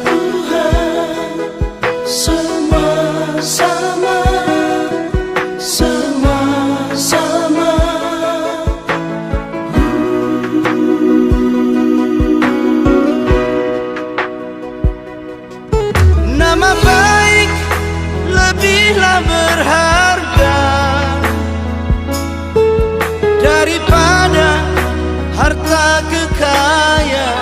Tuhan, semua sama, semua sama. Nama baik lebihlah berharga daripada harta kekayaan.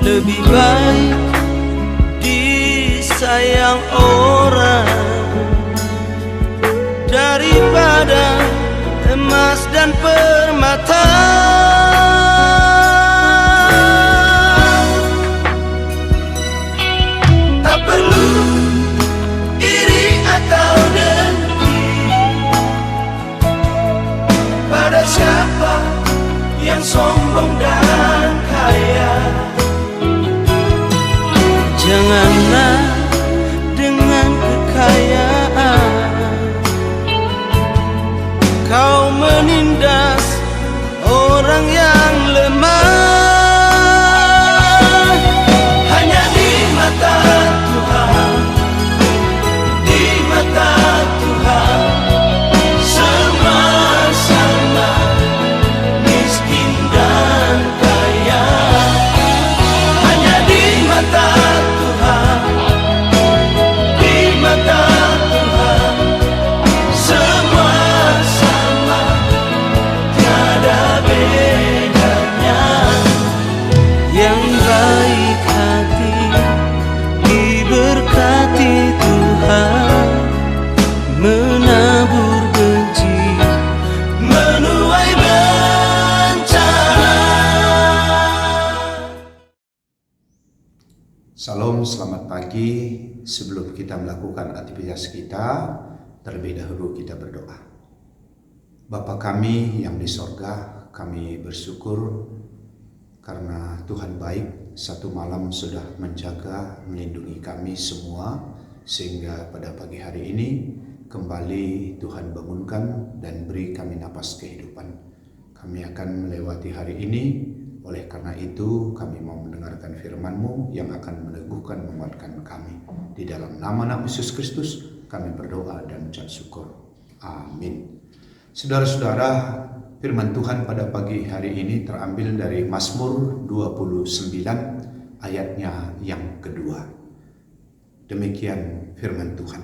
Lebih baik disayang orang daripada emas dan permata. Tak perlu iri atau dengki pada siapa yang sombong dan kaya. Janganlah dengan kekayaan kau menindas orang yang lemah. Hanya di mata Tuhan, di mata Tuhan, semua sama, miskin dan kaya. Hanya di mata Tuhan, di mata Tuhan, semua sama, tiada bedanya. Yang baik hati diberkati Tuhan, menabur benci menuai bencana. Salam, selamat pagi. Sebelum kita melakukan aktivitas kita, terlebih dahulu kita berdoa. Bapa kami yang di sorga, kami bersyukur karena Tuhan baik, satu malam sudah menjaga, melindungi kami semua, sehingga pada pagi hari ini kembali Tuhan bangunkan dan beri kami napas kehidupan. Kami akan melewati hari ini. Oleh karena itu kami mau mendengarkan firman-Mu yang akan meneguhkan, menguatkan kami. Di dalam nama Yesus Kristus kami berdoa dan ucap syukur. Amin. Saudara-saudara, firman Tuhan pada pagi hari ini terambil dari Mazmur 29 ayatnya yang kedua. Demikian firman Tuhan.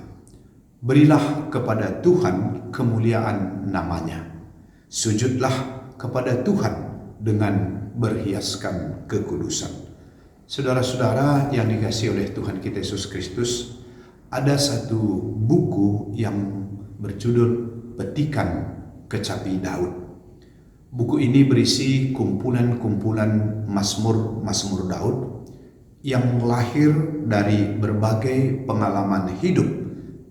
Berilah kepada Tuhan kemuliaan namanya. Sujudlah kepada Tuhan dengan berhiaskan kekudusan. Saudara-saudara yang dikasihi oleh Tuhan kita Yesus Kristus, ada satu buku yang berjudul Petikan Kecapi Daud. Buku ini berisi kumpulan-kumpulan Mazmur Daud yang lahir dari berbagai pengalaman hidup,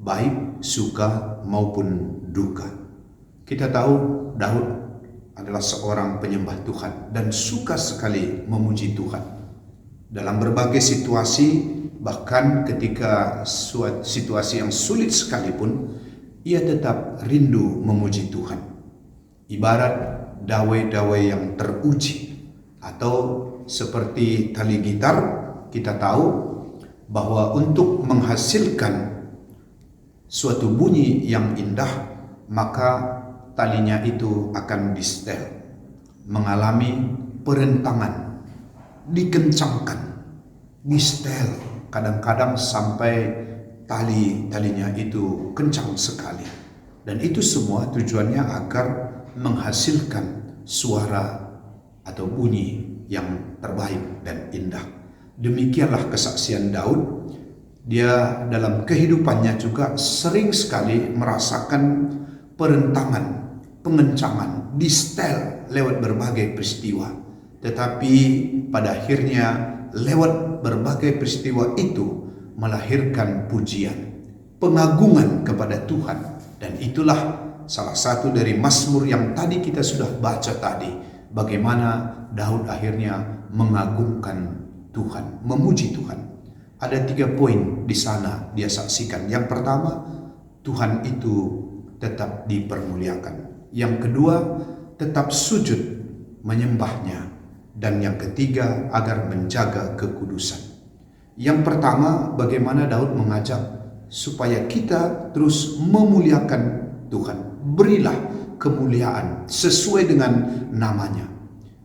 baik suka maupun duka. Kita tahu Daud adalah seorang penyembah Tuhan dan suka sekali memuji Tuhan. Dalam berbagai situasi, bahkan ketika situasi yang sulit sekalipun, ia tetap rindu memuji Tuhan. Ibarat dawai-dawai yang teruji, atau seperti tali gitar, kita tahu bahwa untuk menghasilkan suatu bunyi yang indah, maka talinya itu akan disetel, mengalami perentangan, dikencangkan, disetel, kadang-kadang sampai talinya itu kencang sekali. Dan itu semua tujuannya agar menghasilkan suara atau bunyi yang terbaik dan indah. Demikianlah kesaksian Daud. Dia dalam kehidupannya juga sering sekali merasakan perentangan, pengencangan, disetel lewat berbagai peristiwa. Tetapi pada akhirnya lewat berbagai peristiwa itu melahirkan pujian, pengagungan kepada Tuhan. Dan itulah salah satu dari Mazmur yang tadi kita sudah baca tadi, bagaimana Daud akhirnya mengagungkan Tuhan, memuji Tuhan. Ada 3 poin di sana dia saksikan. Yang pertama, Tuhan itu tetap dipermuliakan. Yang kedua, tetap sujud menyembahnya Dan yang ketiga, agar menjaga kekudusan. Yang pertama, bagaimana Daud mengajak supaya kita terus memuliakan Tuhan. Berilah kemuliaan sesuai dengan namanya.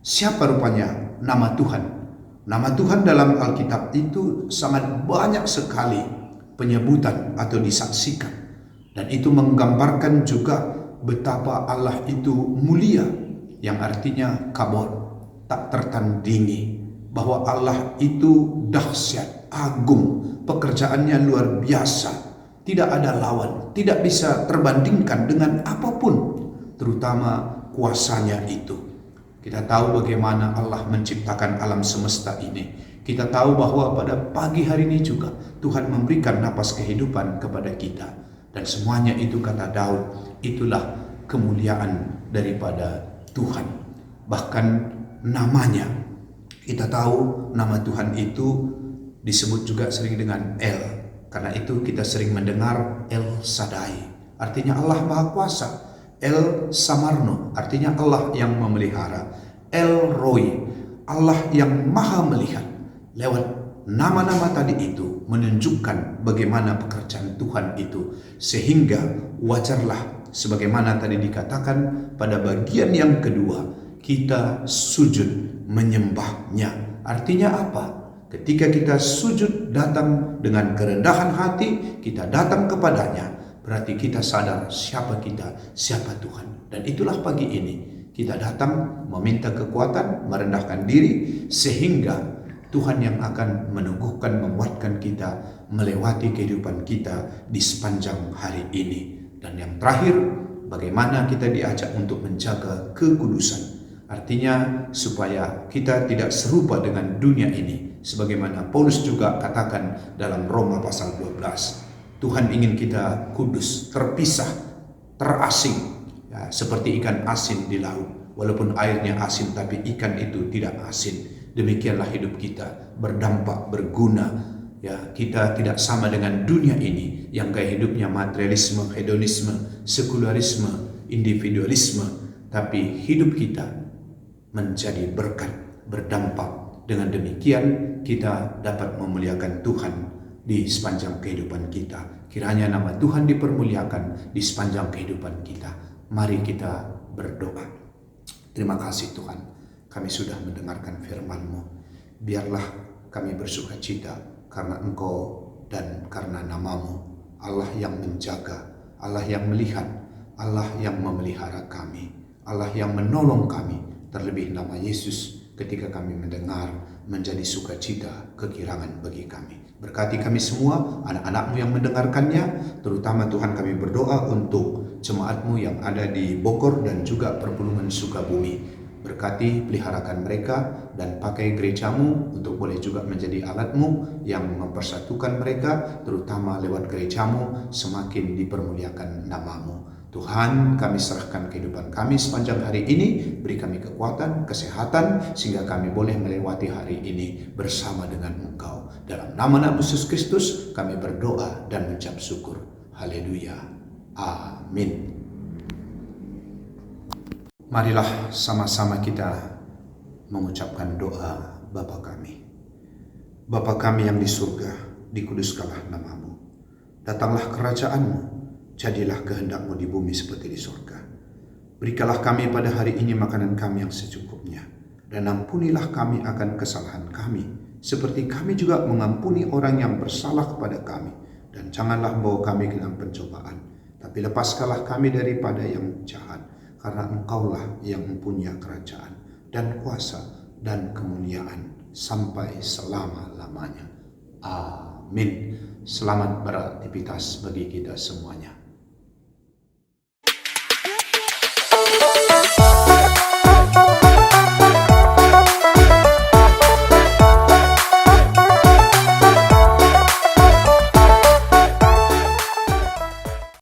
Siapa rupanya nama Tuhan? Nama Tuhan dalam Alkitab itu sangat banyak sekali penyebutan atau disaksikan. Dan itu menggambarkan juga betapa Allah itu mulia, yang artinya kabor, tak tertandingi, bahwa Allah itu dahsyat, agung, pekerjaannya luar biasa, tidak ada lawan, tidak bisa terbandingkan dengan apapun, terutama kuasanya itu. Kita tahu bagaimana Allah menciptakan alam semesta ini. Kita tahu bahwa pada pagi hari ini juga Tuhan memberikan napas kehidupan kepada kita. Dan semuanya itu, kata Daud, itulah kemuliaan daripada Tuhan. Bahkan namanya, kita tahu nama Tuhan itu disebut juga sering dengan El. Karena itu kita sering mendengar El Shaddai, artinya Allah Maha Kuasa. El Samarno, artinya Allah yang memelihara. El Roy, Allah yang maha melihat. Lewat nama-nama tadi itu menunjukkan bagaimana pekerjaan Tuhan itu. Sehingga wajarlah sebagaimana tadi dikatakan pada bagian yang kedua, kita sujud menyembahnya. Artinya apa? Ketika kita sujud datang dengan kerendahan hati, kita datang kepadanya, berarti kita sadar siapa kita, siapa Tuhan. Dan itulah pagi ini kita datang meminta kekuatan, merendahkan diri, sehingga Tuhan yang akan meneguhkan, menguatkan kita melewati kehidupan kita di sepanjang hari ini. Dan yang terakhir, bagaimana kita diajak untuk menjaga kekudusan. Artinya supaya kita tidak serupa dengan dunia ini. Sebagaimana Paulus juga katakan dalam Roma pasal 12. Tuhan ingin kita kudus, terpisah, terasing, ya, seperti ikan asin di laut. Walaupun airnya asin, tapi ikan itu tidak asin. Demikianlah hidup kita, berdampak, berguna. Ya, kita tidak sama dengan dunia ini yang gaya hidupnya materialisme, hedonisme, sekularisme, individualisme. Tapi hidup kita menjadi berkat, berdampak. Dengan demikian kita dapat memuliakan Tuhan di sepanjang kehidupan kita. Kiranya nama Tuhan dipermuliakan di sepanjang kehidupan kita. Mari kita berdoa. Terima kasih Tuhan, kami sudah mendengarkan firman-Mu. Biarlah kami bersuka cita karena Engkau dan karena nama-Mu. Allah yang menjaga, Allah yang melihat, Allah yang memelihara kami, Allah yang menolong kami. Terlebih nama Yesus ketika kami mendengar menjadi sukacita kekirangan bagi kami. Berkati kami semua, anak-anak-Mu yang mendengarkannya, terutama Tuhan kami berdoa untuk jemaat-Mu yang ada di Bogor dan juga Perpulungan Sukabumi. Berkati, peliharakan mereka dan pakai gereja-Mu untuk boleh juga menjadi alat-Mu yang mempersatukan mereka, terutama lewat gereja-Mu semakin dipermuliakan nama-Mu. Tuhan, kami serahkan kehidupan kami sepanjang hari ini, beri kami kekuatan, kesehatan, sehingga kami boleh melewati hari ini bersama dengan Engkau. Dalam nama Yesus Kristus kami berdoa dan mengucap syukur. Haleluya. Amin. Marilah sama-sama kita mengucapkan doa Bapa kami. Bapa kami yang di surga, dikuduskanlah nama-Mu. Datanglah kerajaan-Mu. Jadilah kehendak-Mu di bumi seperti di surga. Berikanlah kami pada hari ini makanan kami yang secukupnya. Dan ampunilah kami akan kesalahan kami, seperti kami juga mengampuni orang yang bersalah kepada kami. Dan janganlah membawa kami ke dalam pencobaan, tapi lepaskanlah kami daripada yang jahat. Karena Engkaulah yang mempunyai kerajaan dan kuasa dan kemuliaan sampai selama-lamanya. Amin. Selamat beraktivitas bagi kita semuanya.